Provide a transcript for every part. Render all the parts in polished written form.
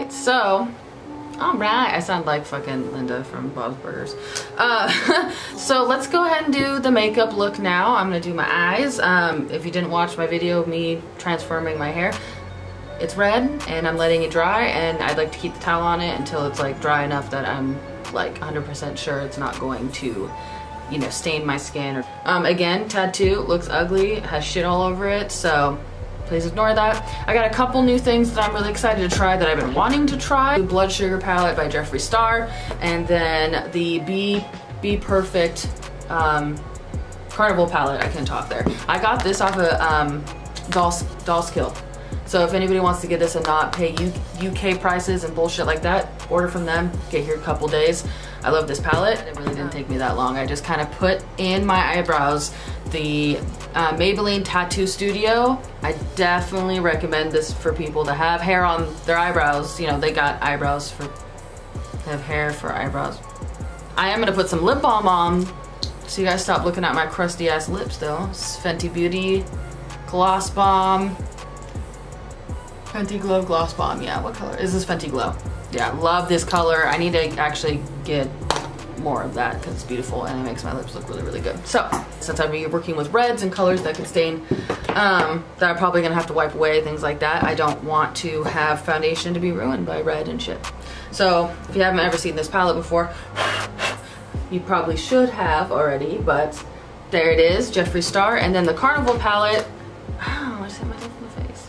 Alright, so, alright, I sound like fucking Linda from Bob's Burgers. So let's go ahead and do the makeup look now. I'm gonna do my eyes. If you didn't watch my video of me transforming my hair, it's red and I'm letting it dry, and I'd like to keep the towel on it until it's like dry enough that I'm like 100% sure it's not going to, you know, stain my skin. Again, tattoo looks ugly, has shit all over it, so please ignore that. I got a couple new things that I'm really excited to try that I've been wanting to try. The Blood Sugar palette by Jeffree Star, and then the Be Perfect Carnival palette. I can talk there. I got this off of Doll's Kill. So if anybody wants to get this and not pay UK prices and bullshit like that, order from them, get here a couple days. I love this palette. It really didn't take me that long. I just kind of put in my eyebrows the Maybelline Tattoo Studio. I definitely recommend this for people that have hair on their eyebrows. You know, they got eyebrows for, they have hair for eyebrows. I am gonna put some lip balm on, so you guys stop looking at my crusty ass lips though. This is Fenty Beauty Gloss Bomb. Fenty Glow Gloss Bomb, yeah, what color? Is this Fenty Glow? Yeah, love this color. I need to actually get more of that because it's beautiful and it makes my lips look really, really good. So, since I'm working with reds and colors that could stain, that I'm probably gonna have to wipe away, things like that, I don't want to have foundation to be ruined by red and shit. So, if you haven't ever seen this palette before, you probably should have already, but there it is, Jeffree Star. And then the Carnival palette, oh, I just hit myself in the face.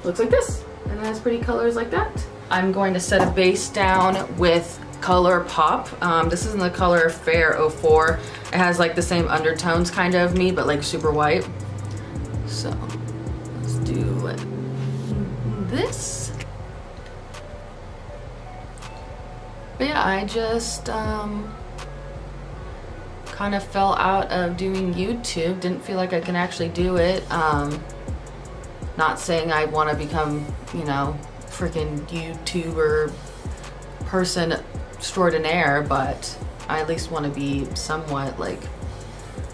Looks like this, and it has pretty colors like that. I'm going to set a base down with Color Pop. This is in the color Fair 04. It has like the same undertones kind of me, but like super white. So let's do this. But yeah, I just kind of fell out of doing YouTube. Didn't feel like I can actually do it. Not saying I want to become, you know, freaking YouTuber person extraordinaire, but I at least want to be somewhat like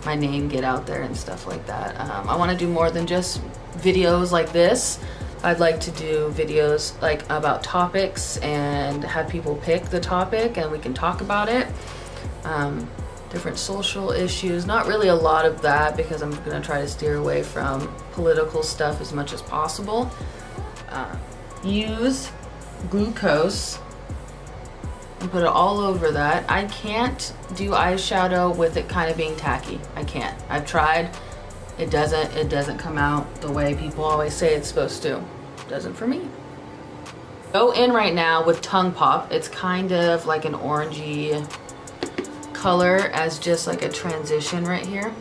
my name get out there and stuff like that. I want to do more than just videos like this. I'd like to do videos like about topics and have people pick the topic and we can talk about it. Different social issues, not really a lot of that because I'm gonna try to steer away from political stuff as much as possible. Use glucose and put it all over that. I can't do eyeshadow with it kind of being tacky. I can't. I've tried. It doesn't come out the way people always say it's supposed to. It doesn't for me. Go in right now with Tongue Pop. It's kind of like an orangey color as just like a transition right here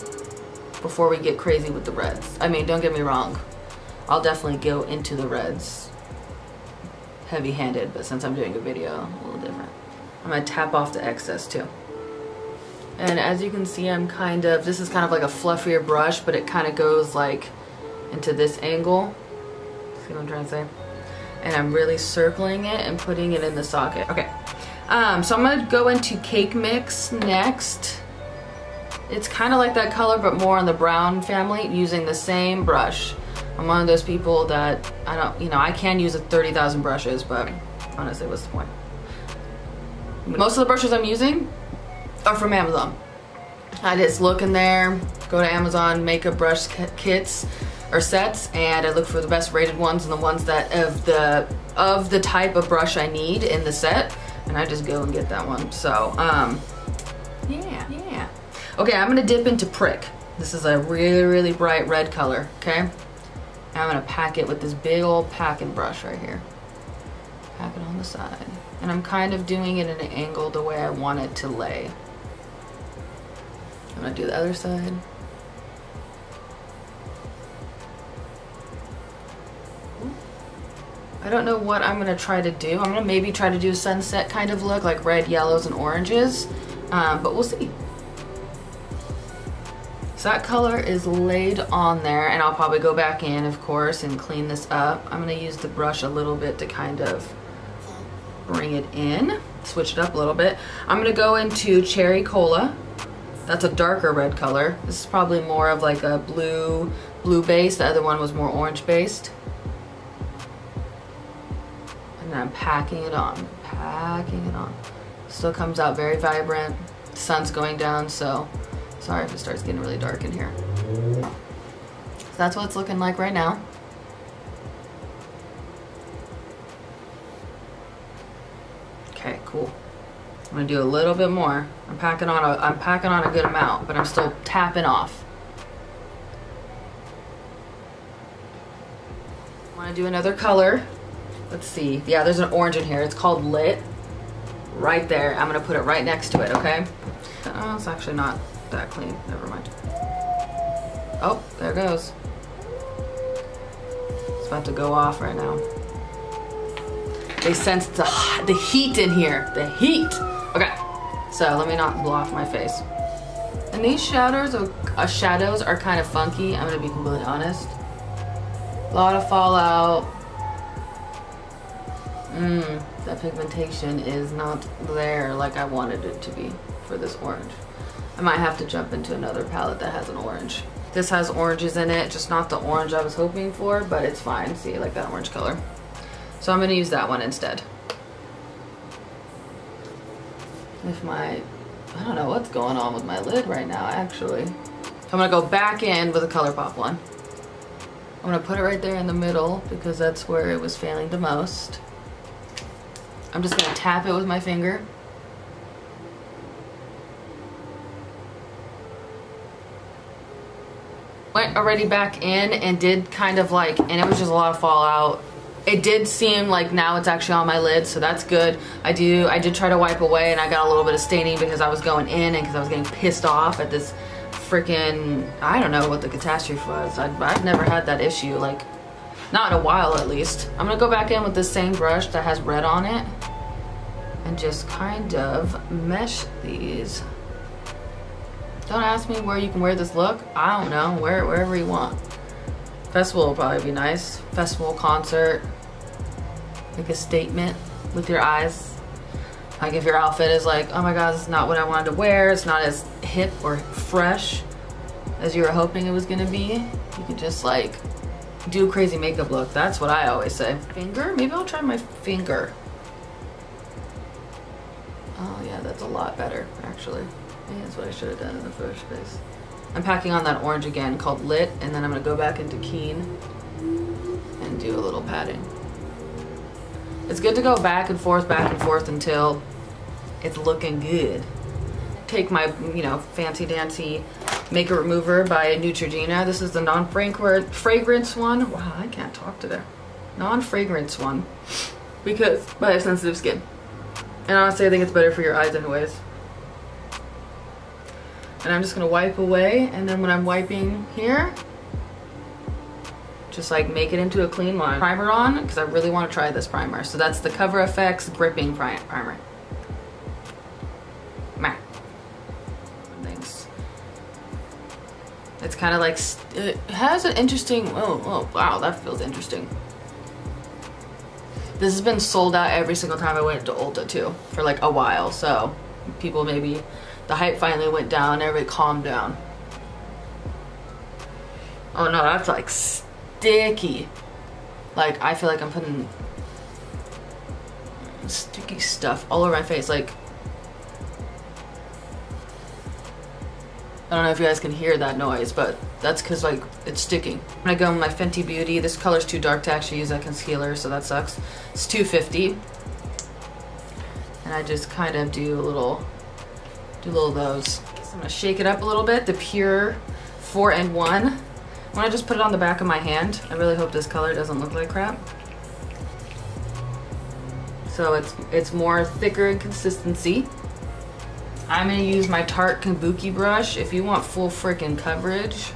before we get crazy with the reds. I mean, don't get me wrong. I'll definitely go into the reds heavy-handed, but since I'm doing a video, a little different. I'm gonna tap off the excess too. And as you can see, I'm kind of, this is kind of like a fluffier brush, but it kind of goes like into this angle. See what I'm trying to say? And I'm really circling it and putting it in the socket. Okay. So I'm gonna go into Cake Mix next. It's kind of like that color, but more on the brown family, using the same brush. I'm one of those people that I don't, you know, I can use 30,000 brushes, but honestly, what's the point? Most of the brushes I'm using are from Amazon. I just look in there, go to Amazon makeup brush kits or sets, and I look for the best rated ones and the ones that of the type of brush I need in the set, and I just go and get that one. So yeah. Okay, I'm gonna dip into Prick. This is a really bright red color. Okay, and I'm gonna pack it with this big old packing brush right here. Pack it on the side, and I'm kind of doing it at an angle the way I want it to lay. I'm gonna do the other side. I don't know what I'm gonna try to do. I'm gonna maybe try to do a sunset kind of look, like red, yellows, and oranges, but we'll see. So that color is laid on there, and I'll probably go back in, of course, and clean this up. I'm gonna use the brush a little bit to kind of bring it in, switch it up a little bit. I'm gonna go into Cherry Cola. That's a darker red color. This is probably more of like a blue base. The other one was more orange based. And then I'm packing it on, Still comes out very vibrant. The sun's going down, so sorry if it starts getting really dark in here. So that's what it's looking like right now. Okay, cool. I'm gonna do a little bit more. I'm packing on a good amount, but I'm still tapping off. I wanna do another color. Let's see. Yeah, there's an orange in here. It's called Lit. Right there. I'm gonna put it right next to it, okay? Oh, it's actually not that clean. Never mind. Oh, there it goes. It's about to go off right now. They sense the heat in here. The heat. Okay, so let me not blow off my face. And these shadows are kind of funky. I'm gonna be completely honest. A lot of fallout. That pigmentation is not there like I wanted it to be for this orange. I might have to jump into another palette that has an orange. This has oranges in it, just not the orange I was hoping for, but it's fine. See, I like that orange color. So I'm gonna use that one instead. I don't know what's going on with my lid right now, actually. I'm gonna go back in with a ColourPop one. I'm gonna put it right there in the middle because that's where it was failing the most. I'm just gonna tap it with my finger. Went already back in and did kind of like, and it was just a lot of fallout. It did seem like now it's actually on my lid, so that's good. I did try to wipe away and I got a little bit of staining because I was going in and because I was getting pissed off at this freaking, I don't know what the catastrophe was. I've never had that issue, like not in a while at least. I'm gonna go back in with the same brush that has red on it and just kind of mesh these. Don't ask me where you can wear this look. I don't know, wherever you want. Festival will probably be nice. Festival, concert, make a statement with your eyes. Like if your outfit is like, oh my god, this is not what I wanted to wear, it's not as hip or fresh as you were hoping it was gonna be, you could just like do a crazy makeup look. That's what I always say. Finger? Maybe I'll try my finger. Oh yeah, that's a lot better actually. Maybe that's what I should have done in the first place. I'm packing on that orange again called Lit, and then I'm gonna go back into Keen and do a little patting. It's good to go back and forth until it's looking good. Take my, fancy dancy makeup remover by Neutrogena. This is the non-fragrance one. Wow, I can't talk today. Non-fragrance one because I have sensitive skin. And honestly, I think it's better for your eyes anyways. And I'm just gonna wipe away, and then when I'm wiping here, just like make it into a clean line. Primer on, because I really want to try this primer. So that's the Cover FX Gripping Primer. Meh. Thanks. It's kind of like, it has an interesting, oh wow, that feels interesting. This has been sold out every single time I went to Ulta too, for like a while, so people maybe, the hype finally went down, everybody calmed down. Oh no, that's like sticky. Like I feel like I'm putting sticky stuff all over my face. Like, I don't know if you guys can hear that noise, but that's because like it's sticking. I'm gonna go with my Fenty Beauty. This color's too dark to actually use a concealer, so that sucks. It's $2.50. And I just kind of do a little of those. So I'm gonna shake it up a little bit. The Pure 4-in-1. I'm gonna just put it on the back of my hand. I really hope this color doesn't look like crap. So it's more thicker in consistency. I'm gonna use my Tarte Kabuki brush. If you want full freaking coverage,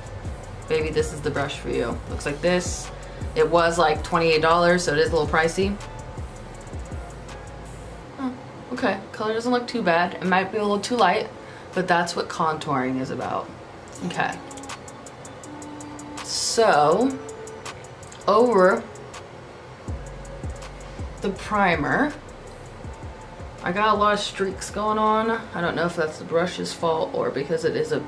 baby, this is the brush for you. Looks like this. It was like $28, so it is a little pricey. Okay, color doesn't look too bad. It might be a little too light, but that's what contouring is about. Okay. So, over the primer, I got a lot of streaks going on. I don't know if that's the brush's fault or because it is a,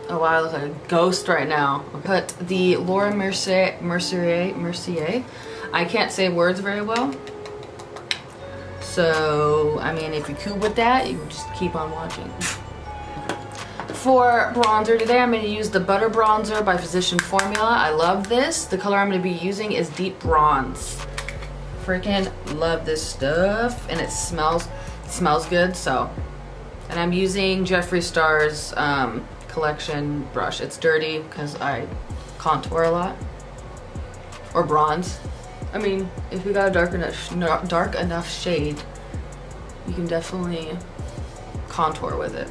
oh wow, I look like a ghost right now. But the Laura Mercier, I can't say words very well. So, I mean, if you're cool with that, you can just keep on watching. For bronzer today, I'm going to use the Butter Bronzer by Physician Formula. I love this. The color I'm going to be using is Deep Bronze. Freaking love this stuff, and it smells good. So, and I'm using Jeffree Star's collection brush. It's dirty because I contour a lot, or bronze. I mean, if you got a dark enough shade, you can definitely contour with it.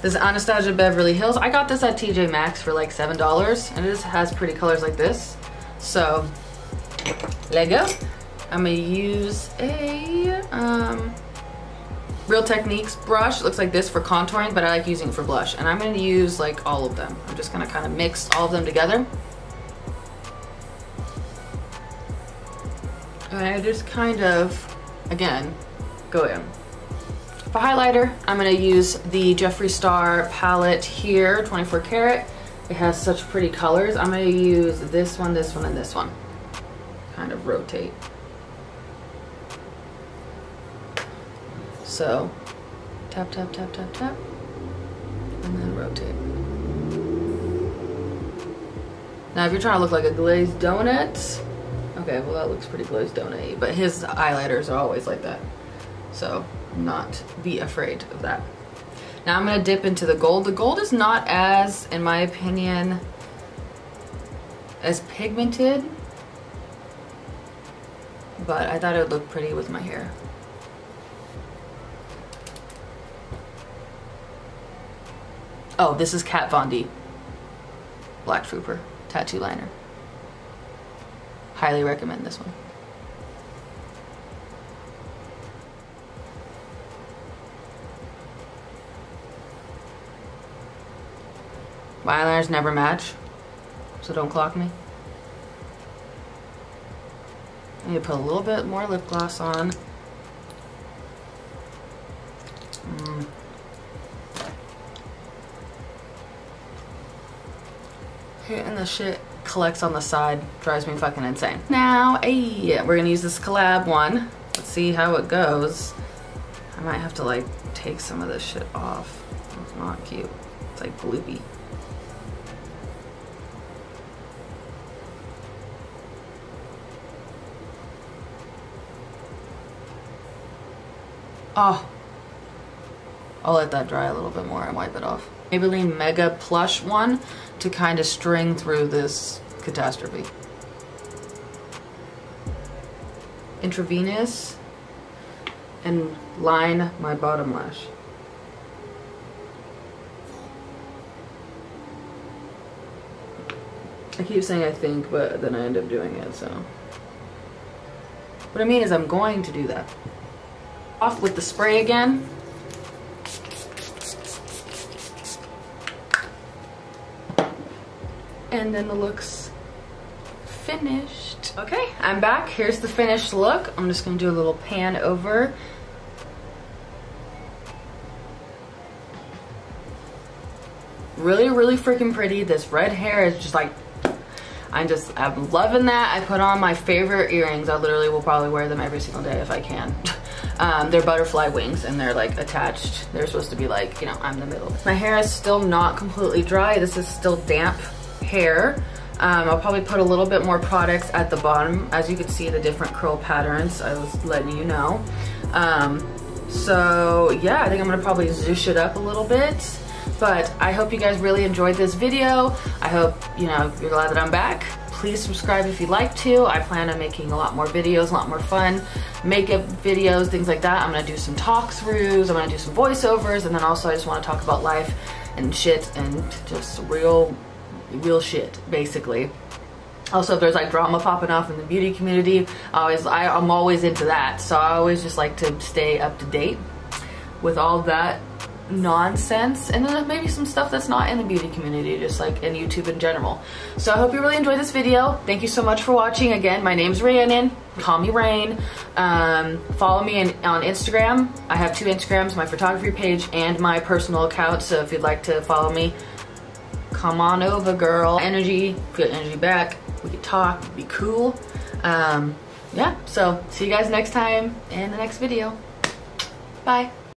This is Anastasia Beverly Hills. I got this at TJ Maxx for like $7, and it just has pretty colors like this. So, Lego. I'm gonna use a Real Techniques brush. It looks like this for contouring, but I like using it for blush. And I'm gonna use like all of them. I'm just gonna kind of mix all of them together. And I just kind of, again, go in. For highlighter, I'm gonna use the Jeffree Star palette here, 24 karat. It has such pretty colors. I'm gonna use this one, this one, and this one. Kind of rotate. So, tap, tap, tap, tap, tap, and then rotate. Now, if you're trying to look like a glazed donut, okay, well that looks pretty glazed donut-y, but his highlighters are always like that. So, not be afraid of that. Now I'm gonna dip into the gold. The gold is not as, in my opinion, as pigmented, but I thought it would look pretty with my hair. Oh, this is Kat Von D Black Trooper Tattoo Liner. Highly recommend this one. My eyeliners never match, so don't clock me. I need to put a little bit more lip gloss on. Hitting the shit collects on the side drives me fucking insane. Now, we're gonna use this collab one. Let's see how it goes. I might have to like take some of this shit off. It's not cute. It's like gloopy. Oh, I'll let that dry a little bit more and wipe it off. Maybelline Mega Plush one to kind of string through this catastrophe. Intravenous and line my bottom lash. I keep saying I think, but then I end up doing it, so. What I mean is I'm going to do that. Off with the spray again. And then the look's finished. Okay, I'm back. Here's the finished look. I'm just gonna do a little pan over. Really, really freaking pretty. This red hair is just like, I'm loving that. I put on my favorite earrings. I literally will probably wear them every single day if I can. They're butterfly wings and they're like attached. They're supposed to be like, you know, I'm the middle. My hair is still not completely dry. This is still damp hair. I'll probably put a little bit more products at the bottom. As you can see, the different curl patterns, I was letting you know. So yeah, I think I'm gonna probably zhoosh it up a little bit. But I hope you guys really enjoyed this video. I hope, you know, you're glad that I'm back. Please subscribe if you'd like to. I plan on making a lot more videos, a lot more fun makeup videos, things like that. I'm gonna do some talk throughs, I'm gonna do some voiceovers, and then also I just wanna talk about life and shit and just real shit, basically. Also, if there's like drama popping off in the beauty community, I'm always into that. So I always just like to stay up to date with all that nonsense, and then maybe some stuff that's not in the beauty community, just like in YouTube in general. So I hope you really enjoyed this video. Thank you so much for watching. Again, my name's Rhiannon. Call me Rain. Follow me on Instagram. I have 2 Instagrams, my photography page and my personal account. So if you'd like to follow me, come on over, girl. Energy, feel energy back. We could talk, be cool. Yeah, so see you guys next time in the next video. Bye.